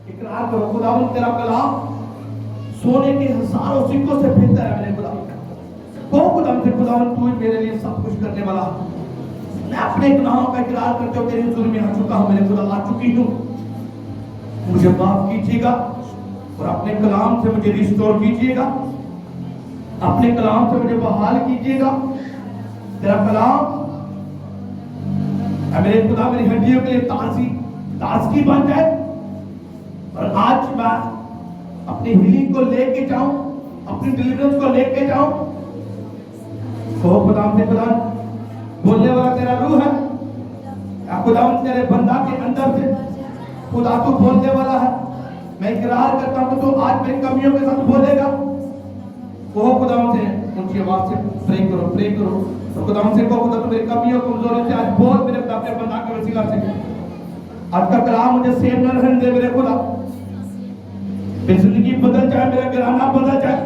इकरार करो खुदावंद तेरा कलाम सोने के हजारों सिक्कों से बेहतर है मेरे खुदा। कहो खुदावंद से खुदावंद तू ही मेरे लिए सब कुछ करने वाला। मैं अपने गुनाहों का इकरार करते हुए तेरे हुजूर में आ चुका हूं मेरे खुदा, आ चुकी हूं। मुझे माफ कीजिएगा और अपने कलाम से मुझे रिस्टोर कीजिएगा, अपने कलाम से मुझे बहाल कीजिएगा। तेरा कलाम मेरे खुदा मेरी हड्डियों के लिए ताजगी बन जाए और आज मैं अपनी हीलिंग को लेके जाऊं, अपनी डिलीवरेंस को लेके जाऊं। तो खुदा से खुदा बोलने वाला तेरा रूह है या खुदा तेरे बंदा के अंदर से खुदा तो बोलने वाला है। मैं इकरार करता हूं तो आज मेरी कमियों के साथ बोलेगा। वो खुदा से ऊंची आवाज से प्रे करो तो खुदा से को खुदा तो मेरी कमियों कमजोरी से आज बोल मेरे खुदा के बंदा के वसीला से। आज का कलाम मुझे सेम न रहने दे मेरे खुदा। मेरी जिंदगी बदल जाए, मेरा घराना बदल जाए,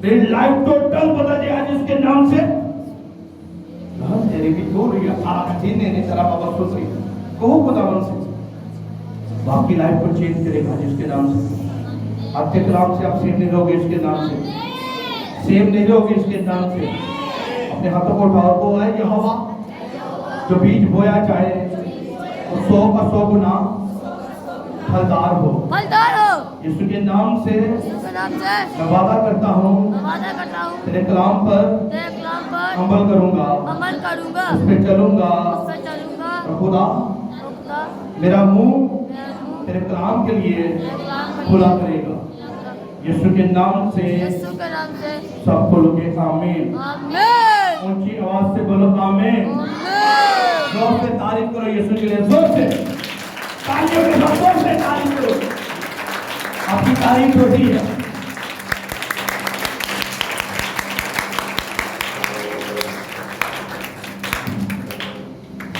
मेरी लाइफ टोटल बदल जाए आज इसके नाम से। तेरी भी दूर हुई जीने ने तेरा बाबा सुन रही कहो खुदावन से आपकी लाइफ को चेंज करेगा जिसके नाम से। आपके कलाम से आप सेम नहीं रहोगे इसके नाम से, सेम नहीं रहोगे इसके नाम से। अपने हाथों को उठाओ, वो है ये हवा जो बीज बोया जाए वो 100 का 100 गुना फलदार हो। यीशु के नाम से मैं वादा करता हूँ तेरे कलाम पर अमल करूंगा, उस पे चलूंगा और खुदा मेरा मुंह तेरे कलाम के लिए खुला करेगा। यीशु के नाम से सब बोलोगे आमीन। ऊंची आवाज से बोलो आमीन। जोर से तारीफ करो यीशु के लिए, जोर से तालियों के साथ जोर से तारीफ करो। आपकी तारीफ होती है।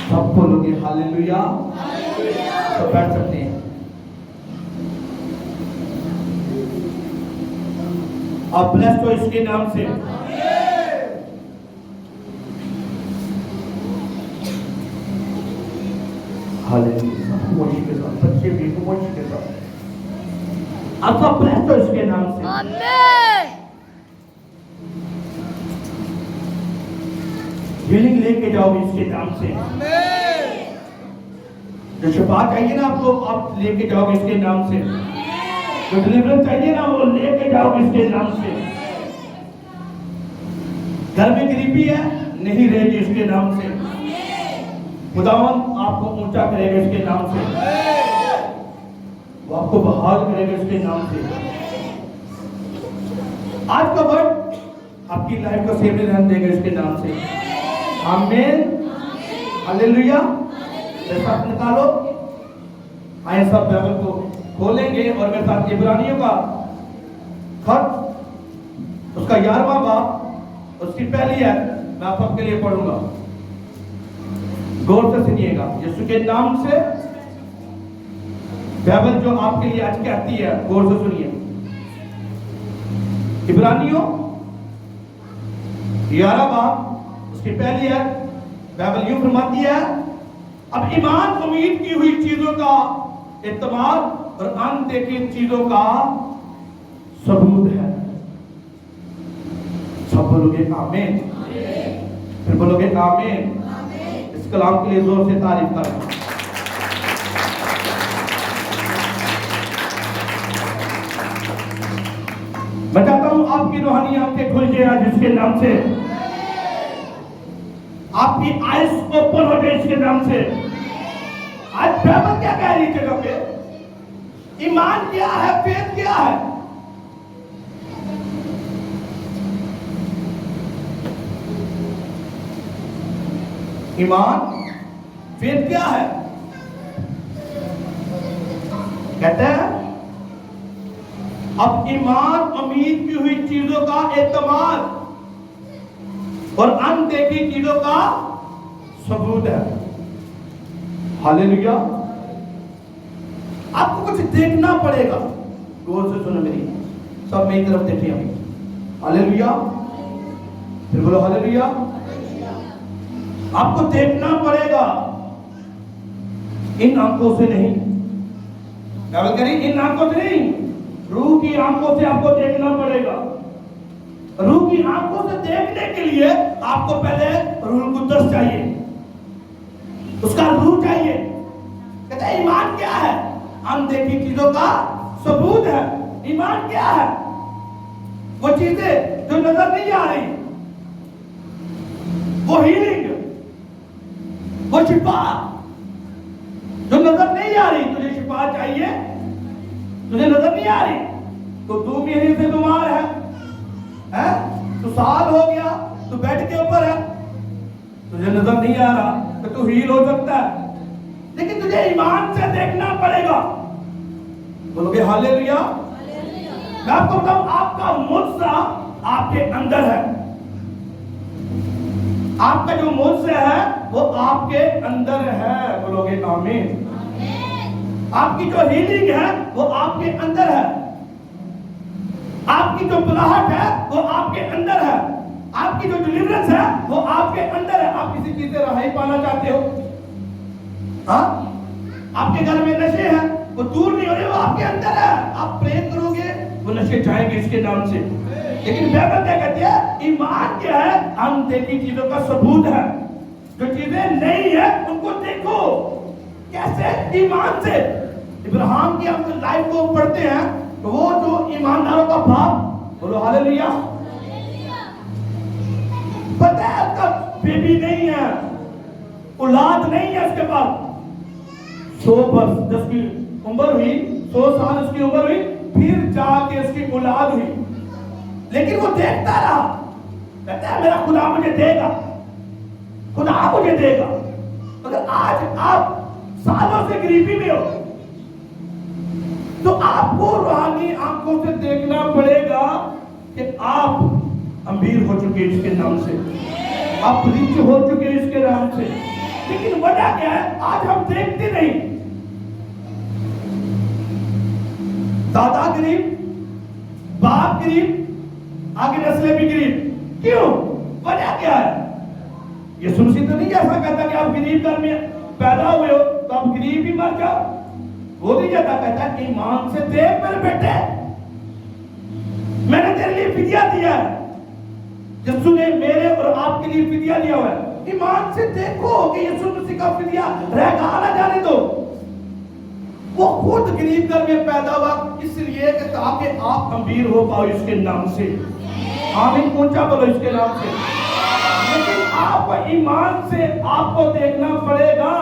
सब बोलोगे हालेलुया। तो बैठ सकते हैं। आप ब्लेस्ड हो इसके नाम से। हालेलुया। के साथ बच्चे भी के साथ आप सब ब्लेस्ड हो इसके नाम से। आमीन। हीलिंग लेके जाओ इसके नाम से। आमीन। जो शिफा चाहिए ना आपको, आप लेके जाओगे इसके नाम से। जो डिलीवरेंस चाहिए ना वो लेके जाओगे इसके नाम से। घर में गरीबी है नहीं रहेगी इसके नाम से। खुदावन आपको ऊंचा करेगा इसके नाम से, वो आपको बहाल करेगा इसके नाम से। आज का वर्ड आपकी लाइफ को सेव रहने देगा इसके नाम से। आमीन हालेलुया। जैसा निकालो, आए सब बाइबल को खोलेंगे और मेरे साथ इब्रानियों का खत उसका 11वां बाब उसकी पहली है मैं आप सबके लिए पढ़ूंगा। गौर से सुनिएगा। यीशु के नाम से बाइबल जो आपके लिए आज कहती है, गौर से सुनिए। इब्रानियों 11 बाब उसकी पहली है। बाइबल यूं फरमाती है, अब ईमान उम्मीद की हुई चीजों का इत्मीनान और अनदेखी चीजों का सबूत है। सब बोलोगे आमीन। फिर बोलोगे आमीन। इस कलाम के लिए जोर से तारीफ करें। मैं चाहता हूं आपकी रूहानी आंखें खुल जाए आज इसके नाम से। आपकी आइज ओपन हो जाए इसके नाम से। आज बाइबल क्या कह रही जगह पे? ईमान क्या है, फेथ क्या है? ईमान फेथ क्या है? कहते हैं अब ईमान उम्मीद की हुई चीजों का इत्मीनान और अनदेखी चीजों का सबूत है। हालेलुया। आपको कुछ देखना पड़ेगा। गौर से सुनो मेरी, सब मेरी तरफ देखिए अभी। हालेलुया, फिर बोलो हालेलुया। आपको देखना पड़ेगा, इन आंखों से नहीं। क्या बोल करें? इन आंखों से नहीं, रूह की आंखों से आपको देखना पड़ेगा। रूह की आंखों से देखने के लिए आपको पहले रूह कुद्दस चाहिए, उसका रूह चाहिए। कहते हैं ईमान क्या है? अनदेखी चीजों का सबूत है। ईमान क्या है? वो चीजें जो नजर नहीं आ रही, वो हीलिंग, वो शिफा जो नजर नहीं आ रही। तुझे शिफा चाहिए, तुझे नजर नहीं आ रही तो 2 महीने से बीमार है, तू साल हो गया तू बेड के ऊपर है, तुझे नजर नहीं आ रहा तो तू हील हो सकता है, लेकिन तुझे ईमान से देखना पड़ेगा। बोलोगे हालेलुया। मैं आपको बताऊं, आपका मुझसा आपके अंदर है। आपका जो मुझसे है वो आपके अंदर है। बोलोगे आमीन। आपकी जो हीलिंग है वो आपके अंदर है। आपकी जो बुलाहट है वो आपके अंदर है। आपकी जो डिलीवरेंस है वो आपके अंदर है। आप किसी चीज से रहाई पाना चाहते हो, हाँ? आपके घर में नशे हैं, वो दूर नहीं हो रहे, वो आपके अंदर है। आप प्रे करोगे वो नशे जाएंगे इसके नाम से। लेकिन बाइबल क्या कहती है? ईमान क्या है? अनदेखी चीजों का सबूत है। जो चीजें नहीं है उनको देखो। कैसे? ईमान से। इब्राहिम की हम लाइफ को पढ़ते हैं तो वो जो ईमानदारों का बाप, बोलो हालेलुया, पता है उसका बेबी नहीं है, औलाद नहीं है उसके पास। 100 वर्ष जब की उम्र हुई, 100 साल उसकी उम्र हुई, फिर जाके उसकी औलाद हुई। लेकिन वो देखता रहा, कहता है मेरा खुदा मुझे देगा, खुदा मुझे देगा। अगर आज आप सालों से गरीबी में हो तो आपको रूहानी आंखों से देखना पड़ेगा कि आप अमीर हो चुके इसके नाम से, आप रिच हो चुके इसके नाम से। लेकिन वजह क्या है? आज हम देखते नहीं। दादा गरीब, बाप गरीब, आगे नस्लें भी गरीब। क्यों? वजह क्या है? यीशु मसीह तो नहीं ऐसा कहता कि आप गरीब घर में पैदा हुए हो तो आप गरीब ही मर जाओ। वो नहीं कहता, कहता कि ईमान से देख मेरे बेटे, मैंने तेरे लिए फिदिया दिया है। यीशु ने मेरे और आपके लिए फिदिया दिया हुआ है। ईमान से देखो कि यीशु मसीह का फिदिया रहेगा, ना जाने दो। वो खुद गरीब घर में पैदा हुआ इसलिए कि ताकि आप अमीर हो पाओ इसके नाम से। आमीन, ऊंचा बोलो इसके नाम से। लेकिन आप ईमान से आपको देखना पड़ेगा।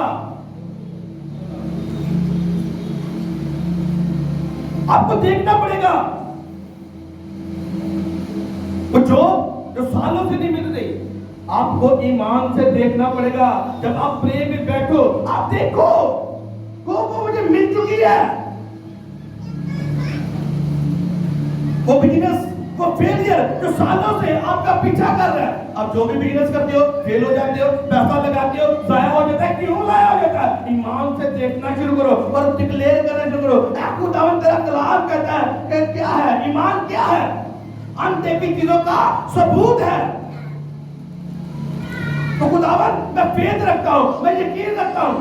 आपको देखना पड़ेगा। वो जो सालों से नहीं मिल रही, आपको ईमान से देखना पड़ेगा। जब आप प्रे में बैठो, आप देखो वो मुझे मिल चुकी है। वो बिजनेस, वो फेलियर जो सालों से आपका पीछा कर रहा है, आप जो भी बिजनेस करते हो फेल हो जाते हो, पैसा लगाते हो जाया हो जाता है। क्यों जाया हो जाता है? ईमान से देखना शुरू करो और डिक्लेयर करना शुरू करो। खुदावंद तेरा कलाम कहता है कि क्या है? ईमान क्या है? अनदेखी चीजों का सबूत है। तो खुदावंद मैं फेथ रखता हूं, मैं यकीन रखता हूं,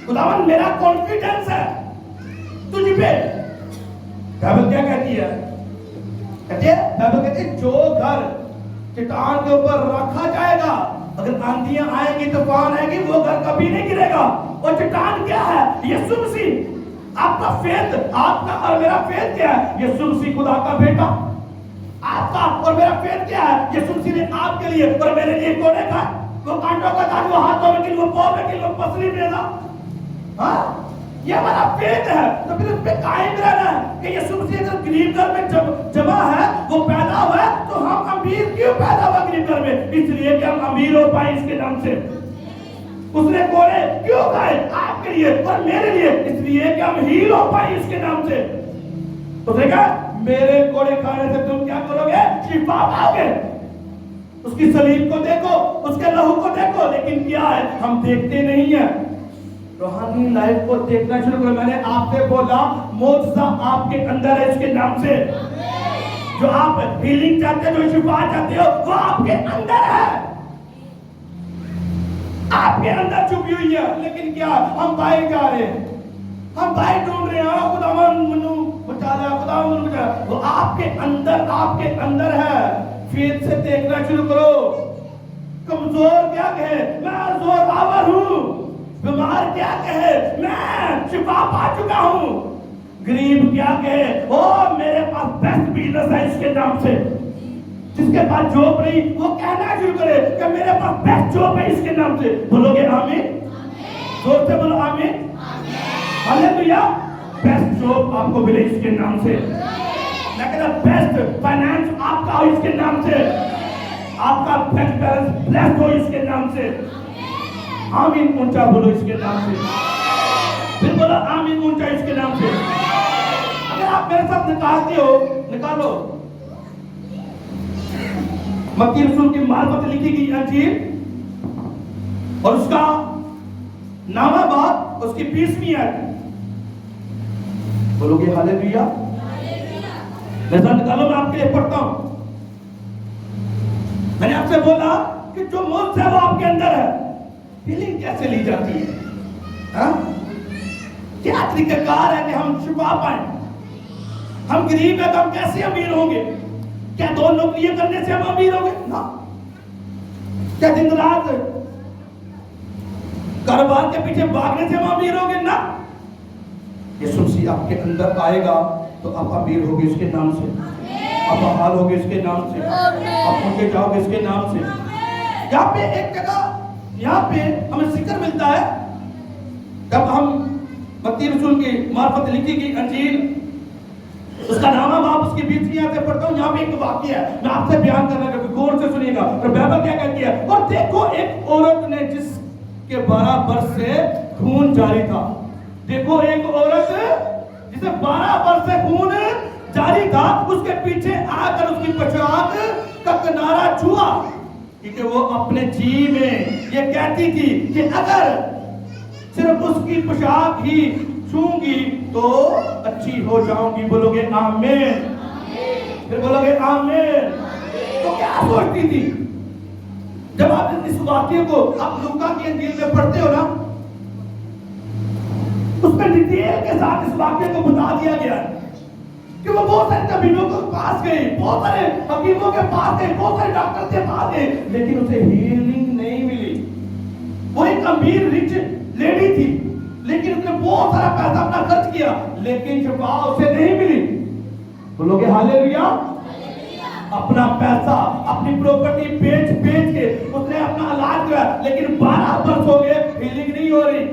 खुदावंद मेरा कॉन्फिडेंस है तुझ पे। बाइबल क्या कहती है? बाइबल कहती है जो घर चट्टान के ऊपर रखा जाएगा, अगर आंधियां आएंगी, तूफान आएगी, वो घर कभी नहीं गिरेगा। और चट्टान क्या है? यीशु मसीह। आपका फेथ, आपका और मेरा फेथ क्या है? यीशु मसीह खुदा का बेटा। आपका और मेरा फेथ क्या है? यीशु मसीह ने आपके लिए और मेरे लिए कोने का वो कांटों का ताज, वो हाथों में किल, वो पांव में किल, वो पसली में ना, हाँ, ये हमारा फेथ है। तो फिर उस पे कायम रहना है कि यीशु मसीह अगर गरीब घर में जमा है, वो पैदा हुआ है, तो हम अमीर क्यों पैदा हुआ गरीब घर में? इसलिए कि हम अमीर हो पाए इसके नाम से। उसने कोड़े क्यों खाए? आपके लिए और मेरे लिए, इसलिए कि हम हील हो पाए इसके नाम से। तो देखा, मेरे कोड़े खाने से तुम क्या करोगे? शिफा पाओगे। उसकी सलीब को देखो, उसके लहू को देखो, लेकिन क्या है? हम देखते नहीं है। रूहानी लाइफ को देखना शुरू करो। मैंने आपसे बोला मोजा आपके अंदर है, इसके नाम से जो आप हीलिंग चाहते हो, जो शिफा चाहते हो, वो आपके अंदर है, आपके अंदर छुपी हुई है। लेकिन क्या हम बाहर जा रहे हैं, हम बाहर ढूंढ रहे हैं, खुदावन मनु बचा ले, खुदावन मनु बचा ले। वो आपके अंदर है। फिर से देखना शुरू करो। कमजोर क्या कहे, मैं जोरावर हूं। बीमार क्या कहे, मैं शिफा पा चुका हूं। गरीब क्या कहे, ओ मेरे पास बेस्ट बिजनेस है इसके नाम से। जिसके पास जॉब नहीं वो कहना शुरू करे कि मेरे पास बेस्ट जॉब है इसके नाम से। बोलोगे आमीन? जोर से बोलो आमीन। हालेलुया। बेस्ट जॉब आपको मिले इसके नाम से। मैं कहता बेस्ट फाइनेंस आपका हो इसके नाम से। आपका बैंक बैलेंस ब्लेस्ड हो इसके नाम से। आमीन ऊंचा बोलो इसके नाम से। फिर बोलो आमीन ऊंचा इसके नाम से। अगर आप मेरे साथ निकालते हो, निकालो मत्ती रसूल की मार्फत लिखी गई अंजील और उसका नामाबाद उसकी 20वीं आयत। बोलोगे हालेलुया? मेरे साथ निकालो, मैं आपके लिए पढ़ता हूं। मैंने आपसे बोला कि जो मौत है वो आपके अंदर है। हीलिंग कैसे ली जाती है? हाँ? क्या तरीकाकार है कि हम शिफा पाए? हम गरीब है तो हम कैसे अमीर होंगे? क्या 2 नौकरियां करने से हम अमीर होंगे? ना। क्या दिन रात कारोबार के पीछे भागने से हम अमीर होंगे? ना। यीशु मसीह आपके अंदर आएगा तो आप अमीर होगे इसके नाम से, आप बहाल होगे इसके नाम से, आप ऊंचे जाओगे इसके नाम से। यहाँ पे एक जगह यहाँ पे हमें जिक्र मिलता है जब हम मत्ती रसूल की मार्फत लिखी गई अंजील उसका नाम बाप उसकी 20वीं आयत पढ़ता हूं। यहाँ पे एक वाक्य है, मैं आपसे बयान करना चाहूंगा, गौर से सुनिएगा। और बाइबल क्या कहती है? और देखो एक औरत ने जिसके 12 वर्ष से खून जारी था। देखो एक औरत जिसे 12 वर्ष से खून जारी था, उसके पीछे आकर उसकी पोशाक का किनारा छुआ, क्योंकि वो अपने जी में ये कहती थी कि अगर सिर्फ उसकी पोशाक ही छूंगी तो अच्छी हो जाऊंगी। बोलोगे आमीन? फिर बोलोगे आमीन? तो क्या सोचती थी? जब आप इस वाक्य को आप लूका की अंजील में पढ़ते हो ना, उसमें डिटेल के साथ इस वाक्य को बता दिया गया है कि वो बहुत सारे तबीबों के पास गई, बहुत सारे हकीमों के पास गई, बहुत सारे डॉक्टर के पास गई, लेकिन उसे हीलिंग नहीं मिली। वो एक अमीर रिच लेडी थी, लेकिन उसने बहुत सारा पैसा अपना खर्च किया, लेकिन शिफा उसे नहीं मिली। बोलोगे हालेलुया? अपना पैसा, अपनी प्रॉपर्टी बेच बेच के उसने अपना इलाज किया, लेकिन 12 वर्ष हो गए, हीलिंग नहीं हो रही।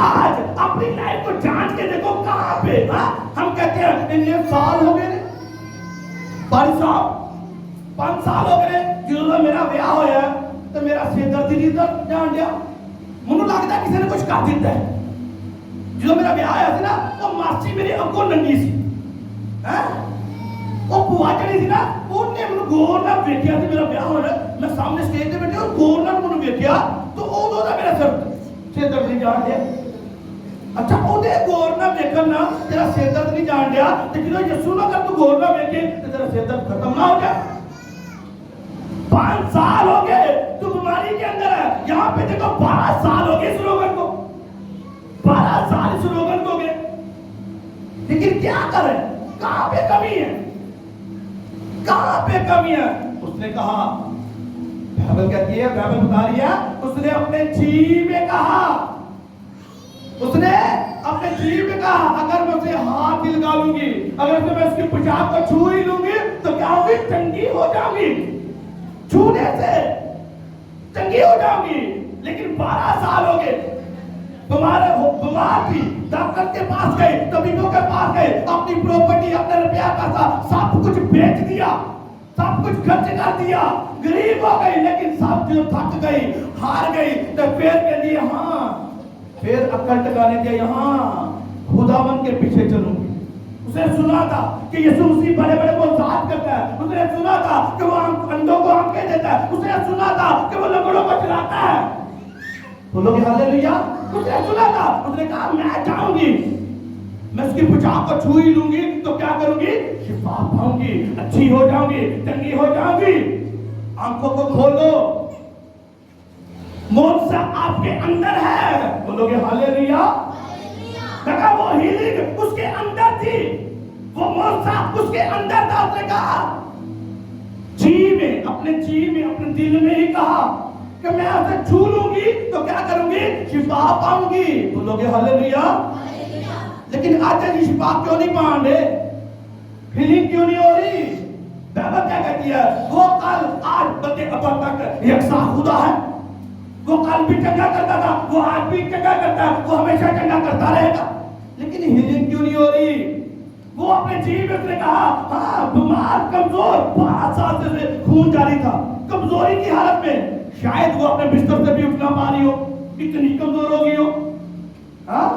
आज अपनी लाइफ को जांच के देखो कहां पे। हम कहते हैं इतने साल हो गए, 5 साल हो गए जो मेरा ब्याह होया तो मेरा सिर दर्द नहीं जान दिया। मुझे लगता है किसी ने कुछ कर दिता है। जो मेरा ब्याह आया था ना, वो मासी मेरी अगो नंगी सी है, वो बुआ चढ़ी थी ना, उन्हें मुझे गौर ना देखिया थी मेरा ब्याह हो रहा, मैं सामने स्टेज पे बैठे और गौर ना मुझे देखिया तो उदो दा मेरा सिर दर्द नहीं जान दिया। अच्छा ओदे गौर ना देखन ना तेरा सिर दर्द नहीं जान दिया, तो जो यीशु ना कर तू गौर ना देखे तो तेरा सिर दर्द खत्म ना हो जाए। 5 साल हो गए तू बीमारी के अंदर है। यहाँ पे देखो 12 साल हो गए इस रोगन को, 12 साल इस रोगन को गए, लेकिन क्या करे? कहां पे कमी है? कहां पे कमी है? उसने कहा, बाइबल कहती है, बाइबल बता रही है, उसने अपने जी में कहा, उसने अपने जी में कहा अगर मैं उसे हाथ ही लगा लूंगी, अगर मैं उसकी पोशाक को छू ही लूंगी तो क्या होगी? चंगी हो जाऊंगी, छूने से चंगी हो जाऊंगी। लेकिन 12 साल हो गए, बीमार थी, डॉक्टर के पास गए, तबीबों के पास गए, अपनी प्रॉपर्टी, अपना रुपया पैसा सब कुछ बेच दिया, सब कुछ खर्च कर दिया, गरीब हो गई, लेकिन सब जो थक गई, हार गई, तो फिर कह दिया हाँ, फिर अक्ल टकाने दिया, यहाँ खुदावन के पीछे चलूंगी। उसने सुना था कि यीशु मसीह बड़े बड़े को साथ करता है, उसने सुना था कि वो अंधों को आंखें देता है, उसने सुना था कि वो लंगड़ों को चलाता है, बोलोगे हालेलुया। उसने सुना था, उसने कहा मैं जाऊंगी, मैं उसकी भुजाओं को छू ही लूंगी तो क्या करूंगी, शिफा पाऊंगी, अच्छी हो जाऊंगी, चंगी हो जाऊंगी। आंखों को खोलो, मोसा आपके अंदर है। बोलोगे हालेलुया। कहा वो हीलिंग उसके अंदर थी, वो मोसा उसके अंदर था। उसने कहा जी में, अपने जी में, अपने दिल में ही कहा कि मैं उसे छू लूंगी तो क्या करूंगी, शिफा पाऊंगी। बोलोगे हालेलुया। लेकिन आज ये शिफा क्यों नहीं पा रहे, हीलिंग क्यों नहीं हो रही? बाइबल क्या कहती है, वो कल आज बल्कि अब तक यकसा खुदा है। वो कल भी चंगा करता था, वो आज भी चंगा करता है, वो हमेशा चंगा करता रहेगा। लेकिन हीलिंग क्यों नहीं हो रही? वो अपने जीवन में कहा हाँ बीमार कमजोर 5 साल से खून जारी था, कमजोरी की हालत में, शायद वो अपने बिस्तर से भी उठ ना पा रही हो, इतनी कमजोर हो गई हो। हाँ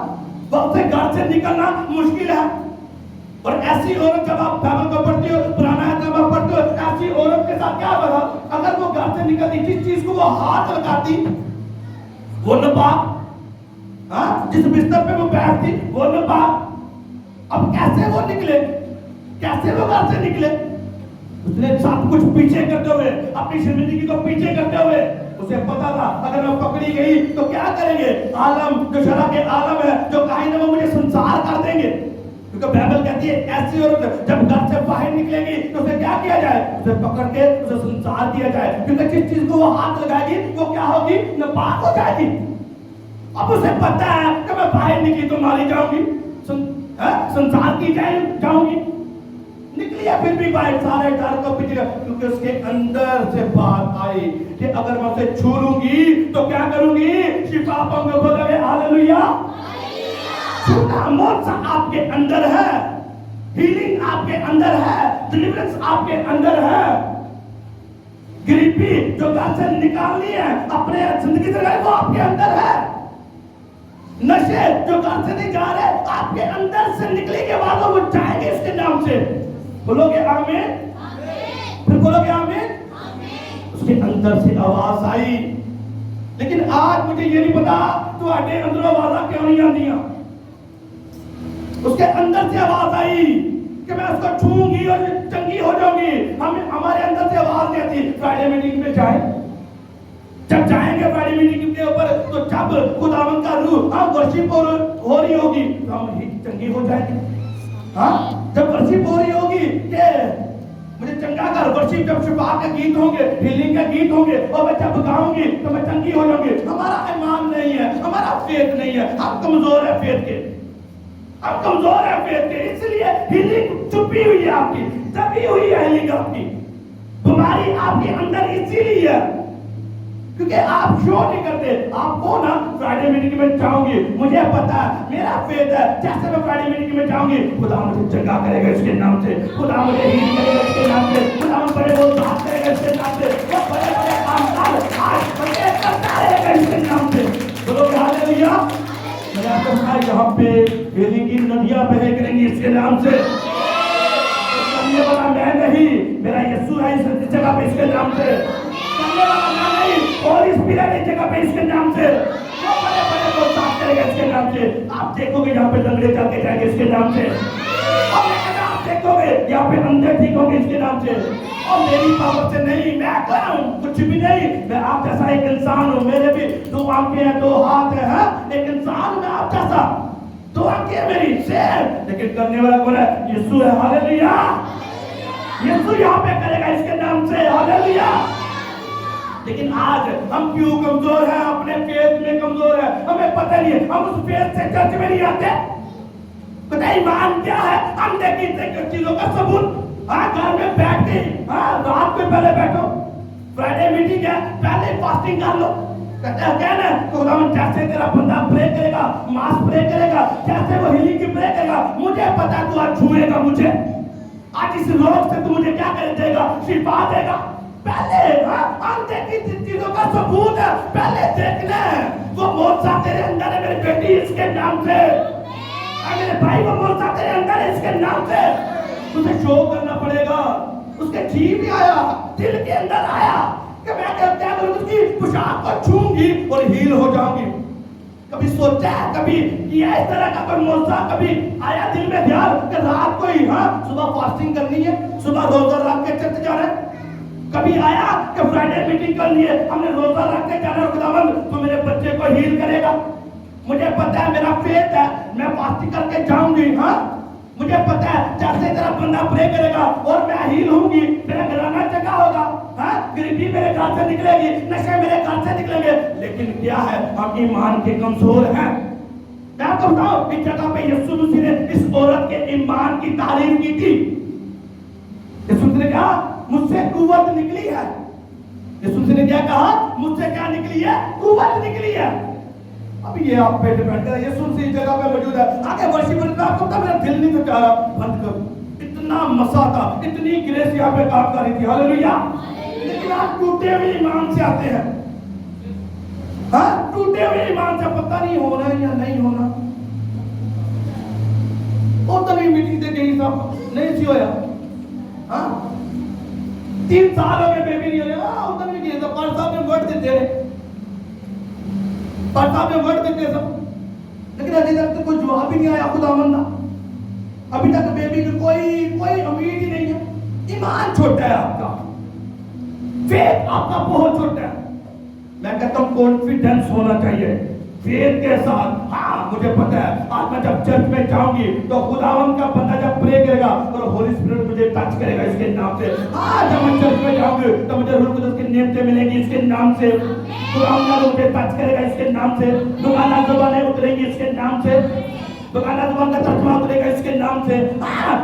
वक्त से घर से निकलना मुश्किल है। और ऐसी औरत जब आप बाइबल को पढ़ते हो, पुराना नामा पढ़ते हो, ऐसी औरत के साथ क्या बना, अगर वो घर से निकलती, जिस चीज को वो हाथ लगाती वो नापाक, हाँ जिस बिस्तर पे वो बैठती वो नापाक। अब कैसे वो निकले, कैसे वो घर से निकले? उसने सब कुछ पीछे करते हुए, अपनी शर्मिंदगी को पीछे करते हुए, उसे पता था अगर मैं पकड़ी गई तो क्या करेंगे, आलम जो शरा के आलम है, जो कायन वो मुझे संसार कर देंगे। क्योंकि बाइबल कहती है ऐसी औरत जब घर से बाहर निकलेगी तो उसे क्या किया जाए, उसे पकड़ के उसे संसार दिया जाए। क्योंकि जिस चीज को वो हाथ लगाएगी वो क्या होगी, नापाक हो जाएगी। अब उसे पता है कि मैं बाहर निकली तो मारी जाऊंगी, संसार की जाऊंगी। निकली है फिर भी बाहर, सारे डर को पीछे, क्योंकि उसके अंदर से बात आई कि अगर मैं उसे छू लूंगी तो क्या करूंगी, शिफा पाऊंगा। बोलोगे हालेलुया। छूना मोक्षा आपके अंदर है, हीलिंग आपके अंदर है, डिलीवरेंस आपके अंदर है। गरीबी जो घर से निकालनी है अपने जिंदगी से, वो आपके अंदर है। नशे जो घर से नहीं जा रहे आपके अंदर से निकले के बाद वो जाएंगे इसके नाम से। बोलोगे आमीन, फिर बोलोगे आमीन। उसके अंदर से आवाज आई। लेकिन आज मुझे ये नहीं पता तुम्हारे अंदर आवाज क्यों नहीं आती। उसके अंदर से आवाज आई कि मैं उसको छूंगी और चंगी हो जाऊंगी। हमारे अंदर से आवाज नहीं आती। फ्राइडे मीटिंग में जाए, जब जाएंगे फ्राइडे मीटिंग के ऊपर तो जब खुदावंद का रूह हम वर्शिप हो रही होगी तो हम चंगी हो जाएंगे। हाँ जब वर्शिप हो रही होगी कि मुझे चंगा कर, वर्शिप जब शिफा के गीत होंगे, हीलिंग के गीत होंगे और मैं जब गाऊंगी तो मैं चंगी हो जाऊंगी। हमारा ईमान नहीं है, हमारा फेथ नहीं है, हम कमजोर है फेथ के, हम कमजोर है फेथ के, इसलिए हीलिंग छुपी हुई है आपकी, दबी हुई है हीलिंग आपकी। बीमारी आपके अंदर इसीलिए है क्योंकि आप शो नहीं करते। आपको ना फ्राइडे मीटिंग में जाऊंगी, मुझे पता है, मेरा फेथ है, जैसे मैं फ्राइडे मीटिंग में जाऊंगी खुदा मुझे चंगा करेगा इसके नाम से, खुदा मुझे हील करेगा इसके नाम से, खुदा मुझे बड़े बोल बात करेगा इसके नाम से, वो बड़े बड़े काम आज बड़े करता रहेगा इसके नाम से। बोलो हालेलुया। मैंने आपको कहा यहाँ पे हीलिंग की नदियां बह करेंगी इसके नाम से। करने वाला मैं नहीं, मेरा यीशु है इस जगह पे इसके नाम से। करने वाला मैं नहीं, और इस पीरियड इस जगह पे इसके नाम से। वो बड़े बड़े को साफ करेगा इसके नाम से। आप देखोगे यहाँ पे लंगड़े चल के जाएंगे इसके नाम से। और आप देखोगे यहाँ पे अंधे ठीक होंगे इसके नाम से। और मेरी पावर से नहीं, मैं क्या हूँ, कुछ भी नहीं, मैं आप जैसा एक इंसान हूँ। मेरे भी 2 आंखें हैं, 2 हाथ है, एक इंसान मैं आप जैसा, 2 आंखें मेरी सेम, लेकिन करने वाला कौन है, यीशु है। हालेलुया। यीशु यहाँ पे करेगा इसके नाम से। हालेलुया। लेकिन आज हम क्यों कमजोर हैं, अपने फेथ में कमजोर है, हमें पता नहीं है। हम उस फेथ से चर्च में नहीं आते। पता ईमान क्या है, हम देखिए चीजों का सबूत। हाँ घर में बैठ के, हाँ रात में पहले बैठो, फ्राइडे मीटिंग है, पहले फास्टिंग कर लो। कहते हैं क्या ना, तो जैसे तेरा बंदा प्रे करेगा, मास प्रे करेगा, जैसे वो हीलिंग की प्रे करेगा, मुझे पता तू आज छुएगा मुझे, आज इस रोग से तू मुझे क्या कर देगा, शिफा देगा। पहले हम देखी चीजों का सबूत है, पहले देखना है। वो मोसा तेरे अंदर है मेरी बेटी, इसके नाम से। मेरे भाई वो मोसा तेरे अंदर है इसके नाम से। तुझे शो करना पड़ेगा। उसके जी भी आया, दिल के अंदर आया, कि मैं क्या करूं, उसकी पोशाक को छूंगी और हील हो जाऊंगी। कभी सोचा है, कभी किया इस तरह का कोई मौका, कभी आया दिल में ध्यान कि रात को ही सुबह फास्टिंग करनी है, सुबह रोजा रख के चर्च जाना है? कभी आया कि फ्राइडे मीटिंग कर लिए, हमने रोजा रख के जाना, खुदावंद तू मेरे बच्चे को हील करेगा, मुझे पता है मेरा फेथ है, मैं फास्टिंग करके जाऊंगी, मुझे पता है जैसे तेरा बंदा प्रे करेगा और मैं हील होंगी, मेरा घराना जगह होगा, गरीबी मेरे घर से निकलेगी, नशे मेरे घर से निकलेंगे। लेकिन क्या है, हम ईमान के कमजोर हैं। मैं आपको बताऊं, इस जगह पे यीशु मसीह ने इस औरत के ईमान की तारीफ की थी। यीशु मसीह ने कहा मुझसे कुव्वत निकली है। यीशु मसीह ने क्या कहा, मुझसे क्या निकली है, कुव्वत निकली है। अभी ये आप पे डिपेंड है, यीशु मसीह इस जगह पे मौजूद है। आगे वर्शिप में आपको पता, मेरा दिल नहीं तो चाह रहा बंद करो, इतना मसा था, इतनी ग्रेस यहाँ पे काम कर रही थी, हालेलुया। लेकिन आप टूटे हुए ईमान से आते हैं, टूटे हुए ईमान से, पता नहीं होना है या नहीं होना। वो तो नहीं मीटिंग दे गई सब नहीं सी होया, 3 साल हो गए बेबी नहीं होया, उधर भी गए तो पांच साहब ने वर्ड देते रहे, पांच साहब ने वर्ड देते सब, लेकिन अभी तक तो कोई जवाब ही नहीं आया खुदावंद। अभी तक बेबी की कोई उम्मीद ही नहीं है। ईमान छोटा है आपका, फेथ आपका बहुत छोटा है। मैं कहता हूं कॉन्फिडेंस होना चाहिए फेथ के साथ। मुझे पता है आज मैं जब चर्च में जाऊंगी तो खुदावंद का बंदा जब प्रे करेगा तो होली स्पिरिट मुझे टच करेगा इसके नाम से। जब मैं चर्च में जाऊंगी तो मुझे रूह कुदस की नेमतें मिलेंगी इसके नाम से। खुदावंद मुझे टच करेगा इसके नाम से। दुगाना ज़ुबानें उतरेंगी इसके नाम से। दुगाना ज़ुबान का तर्जुमा उतरेगा इसके नाम से।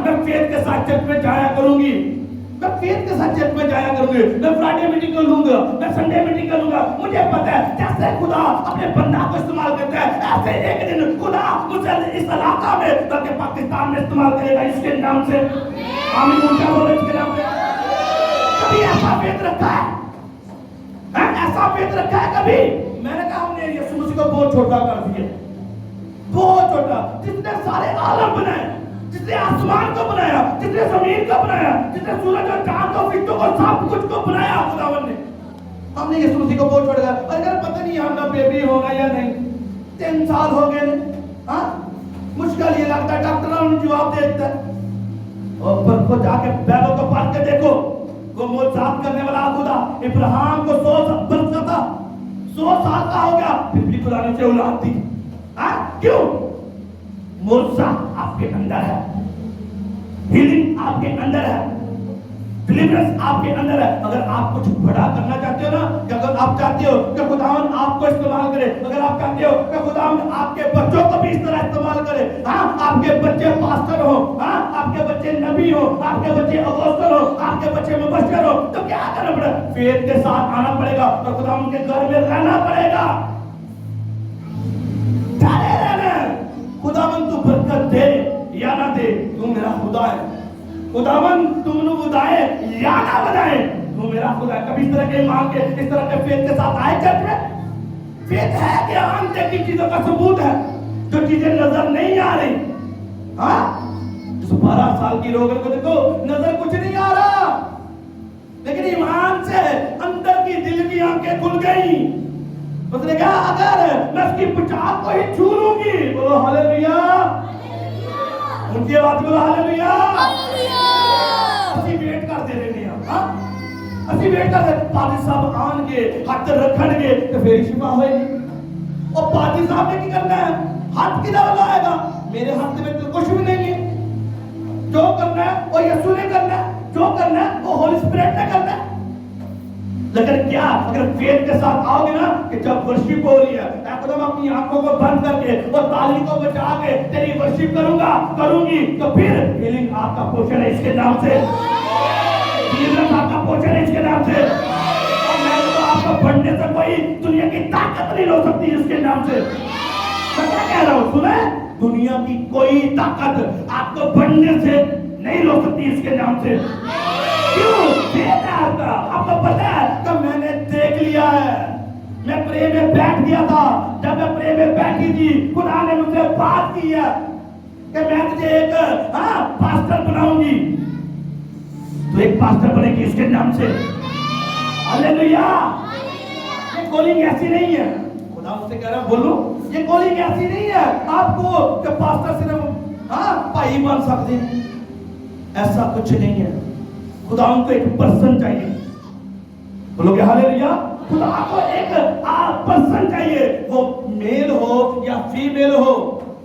मैं फेथ के साथ चर्च में जाया करूंगी, मैं फेथ के साथ चर्च में जाया करूंगी, मैं फ्राइडे मीटिंग कर लूंगा, मैं संडे मीटिंग कर लूंगा। मुझे पता है जैसे खुदा अपने बंदा को इस्तेमाल करता है, ऐसे एक दिन खुदा मुझे इस इलाका में बल्कि पाकिस्तान में इस्तेमाल करेगा इसके नाम से। आमीन ऊंचा बोलो इसके नाम से। कभी ऐसा फेथ रखा है, ऐसा फेथ रखा है कभी? मैंने कहा हमने यीशु मसीह को बहुत छोटा कर दिया, बहुत छोटा। जितने सारे आलम बनाए, जिसने आसमान को बनाया, जिसने जमीन को बनाया, जिसने सूरज और चांद को, फिर को, सब कुछ को बनाया खुदावंद ने, हमने यीशु मसीह को बहुत छोड़ दिया। अगर पता नहीं हमारा बेबी होगा या नहीं, 3 साल हो गए, मुश्किल ये लगता है, डॉक्टर ने जवाब दे देता है। और पर को जाके बैलों को पढ़ के देखो, वो मौजूद करने वाला खुदा इब्राहिम को 100 बरस का था, 100 साल का हो गया, फिर भी खुदा ने उसे औलाद दी। क्यों? मोर्चा आपके अंदर है, हीलिंग आपके अंदर है, डिलीवरेंस आपके अंदर है। अगर आप कुछ बड़ा करना चाहते हो ना, कि अगर आप चाहते हो कि खुदावंद आपको इस्तेमाल करे, अगर आप चाहते हो कि खुदावंद आपके बच्चों को भी इस तरह इस्तेमाल करे, आपके बच्चे पास्टर हो, आपके बच्चे नबी हो, आपके बच्चे अपोस्तल हो, आपके बच्चे मुबश्शिर हो, तो क्या करना पड़ेगा? फेथ के साथ आना पड़ेगा और खुदावंद के घर में रहना पड़ेगा। खुदावंद तू बरकत दे या ना दे, तू मेरा खुदा है। खुदावंद तुमने बुदाए या ना बुदाए, तू मेरा खुदा है। कभी इस तरह के मांग के, इस तरह के फेथ के साथ आए चर्च में? फेथ है कि आंतरिक की चीजों का सबूत है, जो चीजें नजर नहीं आ रही। 12 साल की रोगन को देखो, नजर कुछ नहीं आ रहा, लेकिन ईमान से अंदर की दिल की आंखें खुल गई। उसने कहा अगर मैं उसकी पोशाक को ही छू लूंगी, बोलो हालेलुया, उनकी आवाज बोलो हालेलुया। ਅਸੀਂ ਵੇਟ ਕਰਦੇ ਰਹਿੰਦੇ ਆ, ਅਸੀਂ ਵੇਟ ਕਰਦੇ, ਪਾਦੀ ਸਾਹਿਬ ਆਣਗੇ, ਹੱਥ ਰੱਖਣਗੇ ਤੇ ਫੇਰ ਸ਼ਿਫਾ ਹੋਏਗੀ। ਉਹ ਪਾਦੀ ਸਾਹਿਬ ਨੇ ਕੀ ਕਰਨਾ ਹੈ? ਹੱਥ ਕਿਹਦਾ ਲਾਏਗਾ? ਮੇਰੇ ਹੱਥ ਵਿੱਚ ਕੁਝ ਵੀ ਨਹੀਂ है, जो करना है वो यीशु ने करना है, जो करना है वो होली स्पिरिट ने करना है। लेकिन क्या अगर फेथ के साथ आओगे ना, कि जब वर्शिप हो रही है, एकदम अपनी आंखों को बंद करके और ताली को बजा के तेरी वर्शिप करूंगा, करूंगी, तो फिर हीलिंग आपका पोषण है इसके नाम से, हीलिंग आपका पोषण है इसके नाम से। और मैं तो आपको बढ़ने से कोई दुनिया की ताकत नहीं रोक सकती इसके नाम से। मैं क्या कह रहा हूँ सुने? दुनिया की कोई ताकत आपको बढ़ने से नहीं रोक सकती इसके नाम से। क्यों? आपको पता है कि मैंने देख लिया है, मैं प्रे में बैठ गया था, जब मैं प्रे में बैठी थी खुदा ने मुझसे बात की है कि मैं तुझे एक पास्टर बनाऊंगी, तो एक पास्टर बनेगी इसके नाम से। हालेलुया। ये कॉलिंग ऐसी नहीं है, खुदा उससे कह रहा बोलो, ये कॉलिंग ऐसी नहीं है आपको कि पास्टर सिर्फ भाई बन सकते हैं, ऐसा कुछ नहीं है। खुदा उनको एक पर्सन चाहिए, बोलोगे हालेलुया। खुदा को एक पर्सन चाहिए, वो मेल हो या फीमेल हो,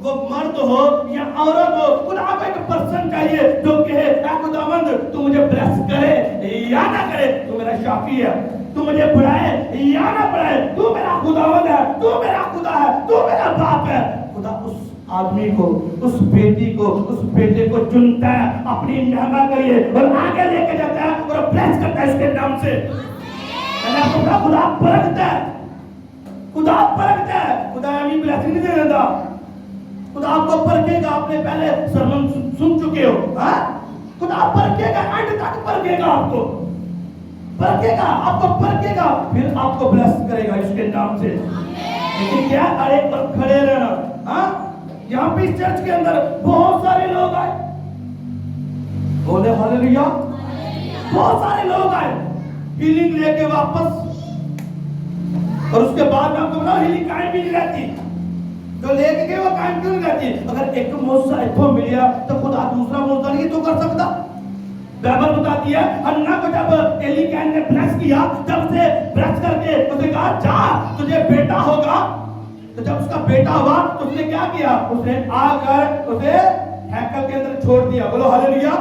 वो मर्द हो या औरत हो, खुदा को एक पर्सन चाहिए जो कहे खुदावंद तू मुझे ब्लेस करे या ना करे, तू मेरा शाफी है, तू मुझे बढ़ाए या ना बढ़ाए, तू मेरा खुदावंद है, तू मेरा खुदा है, तू मेरा बाप है। खुदा उस आदमी को, उस बेटी को, उस बेटे को चुनता है अपनी महिमा के लिए और आगे लेके जाता है और ब्लेस करता है इसके नाम से। खुदा परखता है, खुदा परखता है, खुदा अभी ब्लेसिंग नहीं दे देता, खुदा आपको परखेगा। आपने पहले सरमन सुन चुके हो, खुदा परखेगा, एंड तक परखेगा, आपको परखेगा, आपको परखेगा, फिर आपको ब्लेस करेगा इसके नाम से। लेकिन क्या अरे पर खड़े रहना। यहाँ पे इस चर्च के अंदर बहुत सारे लोग आए, बोले हालेलुया, बहुत सारे लोग आए हीलिंग लेके वापस, और उसके बाद में आपको बताओ हीलिंग कायम भी नहीं रहती, जो लेके गए वो कायम क्यों नहीं रहती। अगर एक मौजा इनको मिल गया तो खुदा दूसरा मौजा नहीं तो कर सकता। बाइबल बताती है हन्ना को जब एली कैन ने ब्लेस किया, जब से ब्लेस करके उसने कहा जा तुझे बेटा होगा, तो जब उसका बेटा हुआ तो उसने क्या किया, उसने आकर उसे हैकल के अंदर छोड़ दिया, बोलो हालेलुया।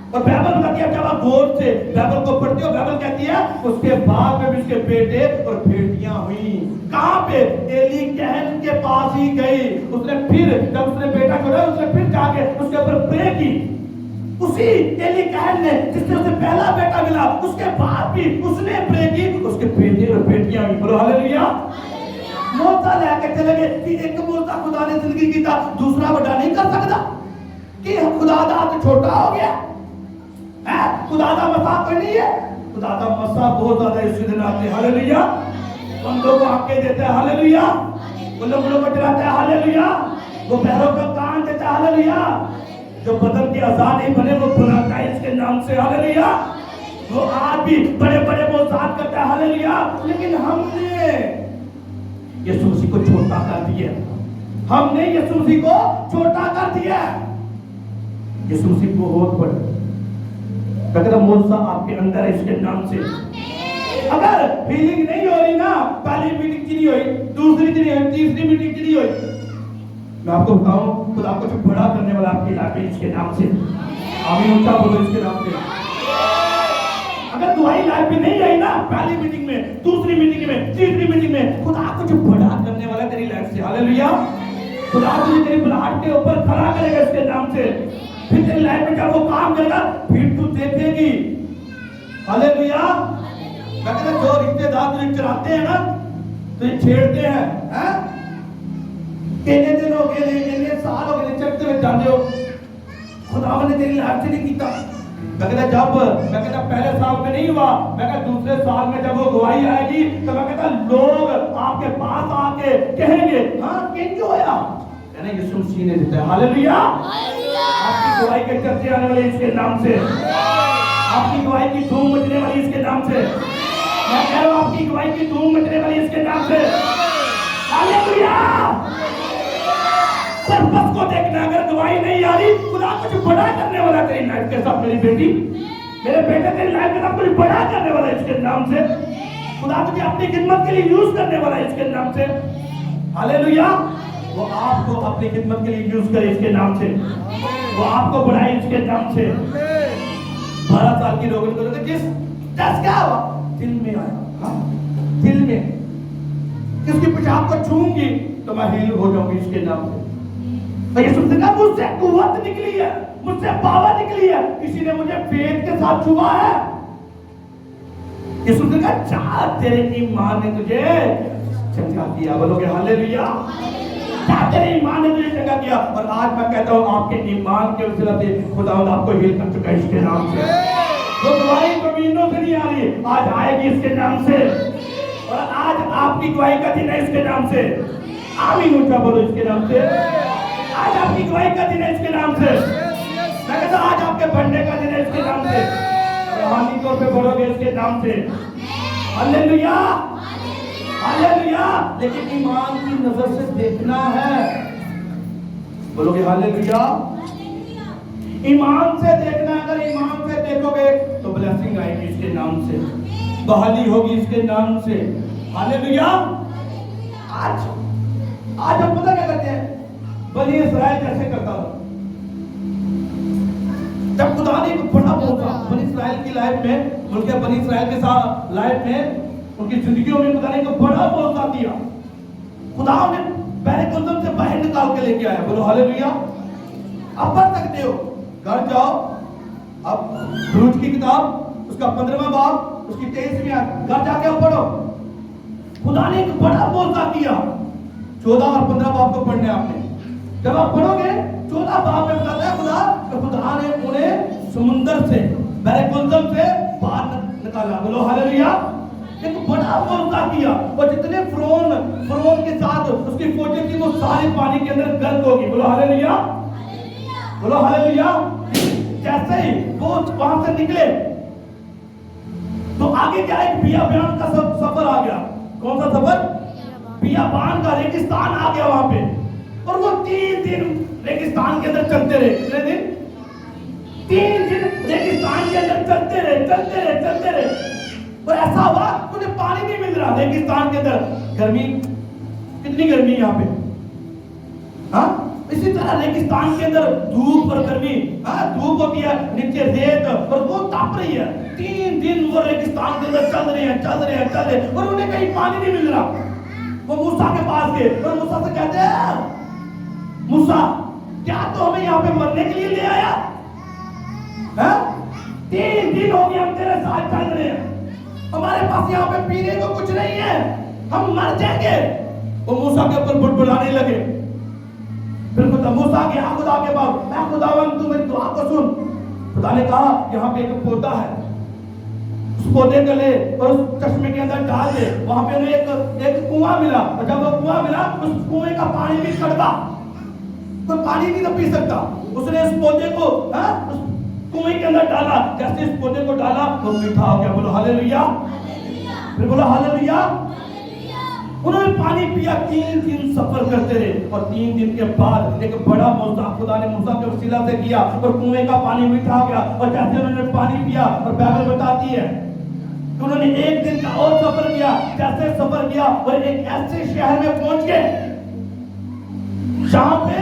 और बाइबल बताती है जब आप गौर से बाइबल को पढ़ते हो, बाइबल कहती है उसके बाद में भी उसके बेटे और बेटियां हुई। कहां पे, एली कहन के पास ही गई। उसने फिर जब उसने बेटा छोड़ा, उसने फिर जाके उसके ऊपर प्रे की। उसी एली कहन ने जिसने उसे पहला बेटा मिला, उसके बाद भी उसने प्रे की, उसके बेटे और बेटियां हुई, बोलो हालेलुया। मौका लेके चले गए कि एक मौका खुदा ने जिंदगी की था, दूसरा बड़ा नहीं कर सकता कि खुदा दा तो छोटा हो गया है, खुदा दा मसा कोई नहीं है, खुदा दा मसा बहुत ज्यादा इस दिन आते, हालेलुया। बंदों को आके देता है, हालेलुया, वो लोगों को चलाता है, हालेलुया, वो पैरों का कान देता है, हालेलुया, जो बदन की आजाद नहीं बने वो बुलाता है इसके नाम से, हालेलुया। वो आज भी बड़े बड़े मौजाद करता है, हालेलुया। लेकिन हमने यीशु मसीह को छोटा कर दिया, हमने यीशु मसीह को छोटा कर दिया। यीशु मसीह बहुत बड़ा कहता मौजा आपके अंदर है इसके नाम से। अगर हीलिंग नहीं हो रही ना, पहली मीटिंग की नहीं हुई, दूसरी की नहीं हुई, तीसरी मीटिंग की नहीं हुई, मैं आपको बताऊं खुदा आपको जो बड़ा करने वाला आपकी लाइफ में इसके नाम से। आमीन, ऊंचा बोलो इसके नाम से। अगर तुम्हारी लाइफ में नहीं आई ना, पहली मीटिंग में, दूसरी मीटिंग में, तीसरी मीटिंग में, खुदा आपको जो बड़ा करने वाला है तेरी लाइफ से, हालेलुया। खुदा तुझे तेरी बुलाहट के ऊपर खड़ा करेगा इसके नाम से। फिर तेरी लाइफ में जब वो काम करेगा फिर तू देखेगी, हालेलुया। मैं कहता जो रिश्तेदार तुझे चलाते हैं ना, तुझे छेड़ते हैं, कितने दिन हो गए, कितने साल हो गए चलते हुए जाते हो, खुदा ने तेरी लाइफ से नहीं किया। मैं कहता जब मैं कहता पहले साल में नहीं हुआ, मैं कहता दूसरे साल में जब वो गवाही आएगी तो मैं कहता लोग आपके पास आके कहेंगे हाँ किंग होया, कहना यीशु मसीह ने दिया, हालेलुया। आपकी गवाही के चर्चे आने वाले इसके नाम से, आपकी गवाही की धूम मचने वाली इसके नाम से, मैं कह रहा हूं आपकी गवाही की धूम मचने वाली इसके नाम से, हालेलुया। पर्पस को देखना, अगर गवाही नहीं आ रही, खुदा कुछ बड़ा करने वाला तेरी लाइफ के साथ, मेरी बेटी, मेरे बेटे तेरी लाइफ के साथ कुछ बड़ा करने वाला इसके नाम से। खुदा तुझे अपनी खिदमत के लिए यूज करने वाला इसके नाम से, हालेलुया। वो आपको अपनी खिदमत के लिए यूज करे इसके नाम से, वो आपको बढ़ाए इसके नाम से। 12 साल की रोगिन को किस दस क्या हुआ, दिल में आया, दिल में किसकी पेशाब को छूंगी तो मैं हील हो जाऊंगी इसके नाम से। तो यीशु ने कहा मुझसे कुव्वत निकली है, मुझसे पावर निकली है, किसी ने मुझे फेथ के साथ छुआ है। यीशु ने कहा जा तेरे ईमान ने तुझे चंगा किया, बोलोगे हालेलुया। तेरे ईमान ने तुझे चंगा किया, और आज मैं कहता हूँ आपके ईमान के वसीला से खुदावंद आपको हील कर चुका है इसके नाम से। वो गवाही जमीनों से नहीं आ रही, आज आएगी इसके नाम से, और आज आपकी गवाही का दिन है इसके नाम से। आमीन, ऊंचा बोलो इसके नाम से। आज आपकी गवाही का दिन है इसके नाम से। मैं कहता हूं आज आपके बढ़ने का दिन है इसके नाम से। रूहानी तौर पे बढ़ोगे इसके नाम से। Hallelujah, hallelujah. लेकिन ईमान की नजर से देखना है, बोलोगे हालेलुया। ईमान से देखना, अगर ईमान से देखोगे तो ब्लेसिंग आएगी इसके नाम से, बहाली होगी इसके नाम से। हालेलुया। आज हम पता क्या करते हैं, बनी इस्राइल कैसे करता था। जब खुदा ने एक बड़ा मौका बनी इस्राइल की लाइफ में, उनके बनी इस्राइल के साथ लाइफ में, उनकी जिंदगियों में खुदा ने एक बड़ा मौका दिया। खुदा ने पहले कुंदम से बाहर निकाल के लेके आया। बोलो हालेलुया। अब पढ़ सकते हो, घर जाओ, अब रूज की किताब उसका 15वां बाब उसकी 23वीं आयत घर जाके अब पढ़ो। खुदा ने एक बड़ा मौका दिया। 14 और 15 बाब को पढ़ने आपने, जब आप पढ़ोगे 14 बाब में बताता है खुदा तो खुदा ने उन्हें समुंदर से पहले कुंदम से बाहर निकाला। बोलो हालेलुया। एक बड़ा मौका दिया, और जितने फिरौन के साथ उसकी फौजें थी वो सारे पानी के अंदर गर्क होगी। बोलो हालेलुया, बोलो हालेलुया। जैसे ही वो वहां से निकले तो आगे क्या, एक बियाबान का सफर आ गया। कौन सा सफर? बियाबान का, रेगिस्तान आ गया वहां पे। और वो 3 दिन रेगिस्तान के अंदर चलते रहे। कितने दिन? 3 दिन रेगिस्तान के अंदर चलते रहे। और ऐसा हुआ उन्हें पानी नहीं मिल रहा रेगिस्तान के अंदर। गर्मी, कितनी गर्मी यहाँ पे, हाँ? इसी तरह रेगिस्तान के अंदर धूप और गर्मी, हाँ, धूप होती है, नीचे रेत, और वो ताप रही है। 3 दिन वो रेगिस्तान के अंदर चल रहे हैं, और उन्हें कहीं पानी नहीं मिल रहा। वो मूसा के पास गए और मूसा से कहते हैं, मूसा क्या तो हमें यहाँ पे मरने के लिए ले आया? 3 दिन हो गए हम तेरे साथ चल रहे हैं, हमारे पास यहाँ पे पीने को कुछ नहीं है, हम मर जाएंगे। वो मूसा के ऊपर बुड़बुड़ाने लगे। फिर खुदा मूसा गया खुदा के पास, मैं खुदावन तू मेरी दुआ को सुन। खुदा ने कहा यहाँ पे एक पौधा है, उस पौधे को ले और उस चश्मे के अंदर डाल दे। वहां पे उन्हें एक कुआं मिला, और जब वो कुआं मिला उस कुएं का पानी भी कड़वा, कोई पानी नहीं तो पी सकता। उसने उस पौधे को उस कुएं के अंदर डाला, जैसे इस पौधे को डाला तो मीठा हो गया। बोलो हालेलुया, फिर बोलो हालेलुया। उन्होंने पानी पिया, 3 दिन सफर करते रहे, और 3 दिन के बाद एक बड़ा मौका खुदा ने मूसा के वसीला से किया, और कुएं का पानी मीठा हो गया। और जैसे उन्होंने पानी पिया, और बाइबल बताती है कि उन्होंने 1 दिन का और सफर किया। जैसे सफर किया और एक ऐसे शहर में पहुंच गए जहां पे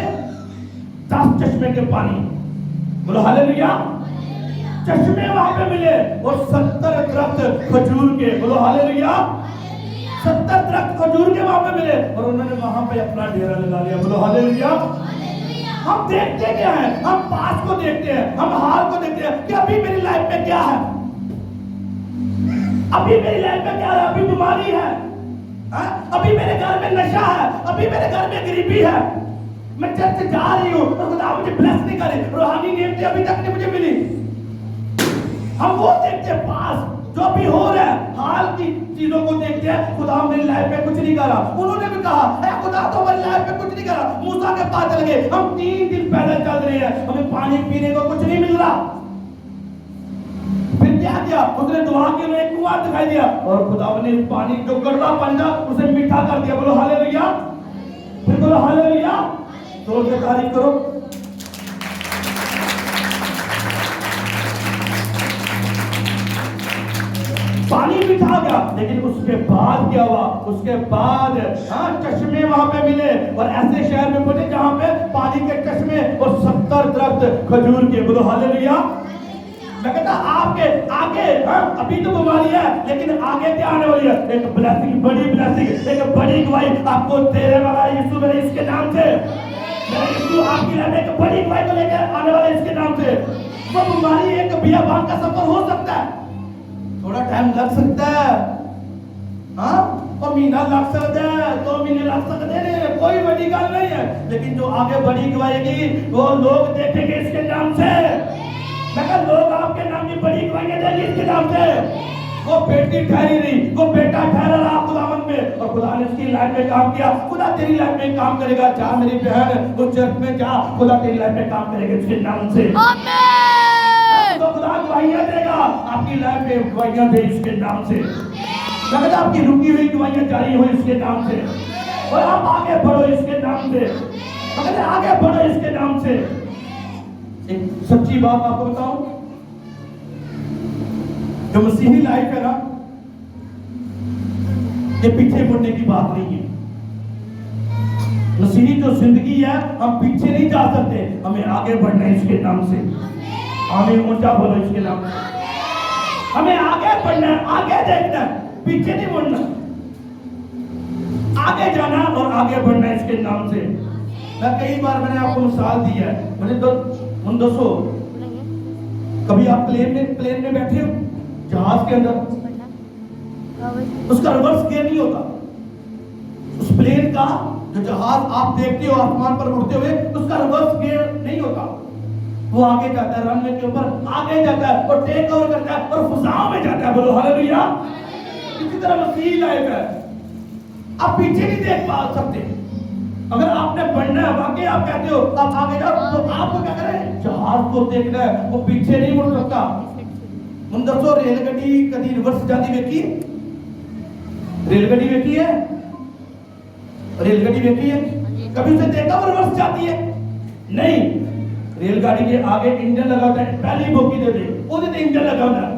10 चश्मे के पानी, बोलो हालेलुया, चश्मे वहां पे मिले, और 70 दरख्त खजूर के, बोलो हालेलुया, 70 दरख्त खजूर के वहां पे मिले, और उन्होंने वहां पे अपना डेरा लगा लिया। बोलो हालेलुया। हम देखते क्या है, हम पास को देखते हैं, हम हाल को देखते हैं कि अभी मेरी लाइफ में क्या है, अभी मेरी लाइफ में क्या है, अभी बीमारी है, अभी मेरे घर में नशा है, अभी मेरे घर में गरीबी है, मैं चर्च जा रही हूँ और खुदा मुझे ब्लेस नहीं करे, रूहानी नेमतें अभी तक नहीं मुझे मिली। हम वो देखते हैं पास जो भी हो रहा है, हाल की चीजों को देखते हैं। खुदा मेरी लाइफ में कुछ नहीं करा। उन्होंने भी कहा है खुदा तो हमारी लाइफ में कुछ नहीं करा। मूसा के पास चल गए, हम 3 दिन पैदल चल रहे हैं, हमें पानी पीने को कुछ नहीं मिल रहा। फिर क्या किया, उसने दुआ की, उन्हें एक कुआं दिखाई दिया, और खुदा ने पानी जो कड़वा पानी था उसे मीठा कर दिया। बोलो हालेलुया, फिर बोलो हालेलुया, जोर से तारीफ करो। पानी मीठा गया, लेकिन उसके बाद क्या हुआ, उसके बाद चश्मे वहां पे मिले, और ऐसे शहर में पहुंचे जहां पे पानी के चश्मे और 70 दरख्त खजूर के। बोलो हालेलुया। मैं कहता आपके आगे, अभी तो बीमारी है, लेकिन आगे क्या आने वाली है, एक ब्लेसिंग, बड़ी ब्लेसिंग, एक बड़ी गवाही आपको देने वाला है यीशु मेरे इसके नाम से। मेरा यीशु आपकी लाइफ में एक बड़ी गवाही को लेकर आने वाला है इसके नाम से। वो बीमारी एक बियाबान का सफर हो सकता है, थोड़ा टाइम लग सकता है, और महीना लग सकता है, 2 महीने लग सकते हैं, कोई बड़ी गल नहीं है, लेकिन जो आगे बड़ी गवाही वो लोग देखेंगे इसके नाम से। मैं कहा लोग आपके नाम की बड़ी गवाही देंगे इसके नाम से। वो बेटी ठहरी रही, वो बेटा ठहरा रहा खुदावन में, और खुदा ने उसकी लाइफ में काम किया। खुदा तेरी लाइफ में काम करेगा। जा मेरी बहन, वो चर्च में जा, खुदा तेरी लाइफ में काम करेगा इसके नाम से। आमीन। आपको खुदा गवाहियां देगा, आपकी लाइफ में गवाहियां दे इसके नाम से। मैं कहता आपकी रुकी हुई गवाहियां जारी हो इसके नाम से, और आप आगे बढ़ो इसके नाम से। मैं कहता आगे बढ़ो इसके नाम से। एक सच्ची बात आपको बताऊं, जो मसीही लाइफ है ना, ये पीछे मुड़ने की बात नहीं है। मसीही जो जिंदगी है, हम पीछे नहीं जा सकते, हमें आगे बढ़ना है इसके नाम से। हमें ऊंचा बोलो इसके नाम से। हमें आगे बढ़ना है, आगे देखना है, पीछे नहीं मुड़ना, आगे जाना और आगे बढ़ना है इसके नाम से। मैं कई बार मैंने आपको मिसाल दी है, मैंने तो उन दोस्तों, कभी आप प्लेन में बैठे हो, जहाज के अंदर, उसका रिवर्स गियर नहीं होता। उस प्लेन का जो जहाज आप देखते हो आसमान पर उड़ते हुए, उसका रिवर्स गियर नहीं होता। वो आगे जाता है, रनवे के ऊपर आगे जाता है और टेक ओवर करता है और फिजाओं में जाता है। बोलो हालेलुया। इसी तरह मसीही लाइफ है, आप पीछे नहीं देख पा सकते। अगर आपने बढ़ना है, वाकई आप कहते हो आप आगे जाओ, तो आपको क्या करें, जहाज को देखना है, वो पीछे नहीं मुड़ सकता। हम दसो रेलगड्डी कभी रिवर्स जाती देखी, रेलगड्डी देखी है, रेलगाड़ी देखी है कभी उसे देखा वो रिवर्स जाती है? नहीं। रेलगाड़ी के आगे इंजन लगा होता है, पहली बोगी दे दे, ਉਹਦੇ ਤੇ इंजन लगा होता है,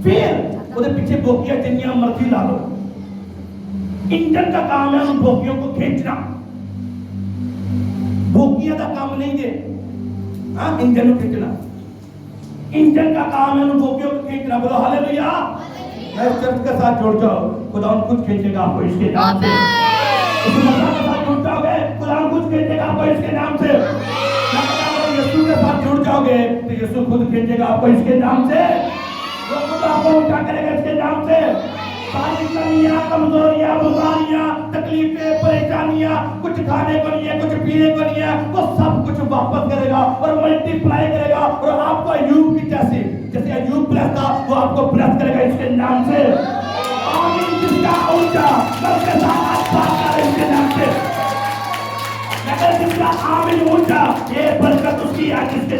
फिर ਉਹਦੇ पीछे बोगियां जितनी मर्जी ला लो। इंजन का काम है उन बोगियों को खींचना, बोगियां का काम नहीं है हाँ इंजन को खींचना। इंजन का काम है उन बोगियों को खींचना। बोलो हालेलुया। मैं चर्च के साथ जुड़ जाओ, खुदा कुछ खींचेगा आपको इसके नाम से। उस मसीह के साथ जुड़ जाओगे, खुदा कुछ खींचेगा आपको इसके नाम से। यीशु के साथ जुड़ जाओगे तो यीशु खुद खींचेगा आपको इसके नाम से। वो खुद आपको ऊंचा करेगा इसके नाम से। सारी कमियां, कमजोरियां, बीमारियां, तकलीफें, परेशानियां, कुछ खाने को नहीं है, कुछ पीने को नहीं है, वो सब कुछ वापस करेगा और मल्टीप्लाई करेगा और आपको अय्यूब की जैसे अय्यूब ब्लेस था, वो आपको ब्लेस करेगा इसके नाम से। आमीन। जिसका ऊंचा सबके साथ बात करें इसके नाम से। जिसका आमीन ऊंचा, ये बरकत उसकी आज इसके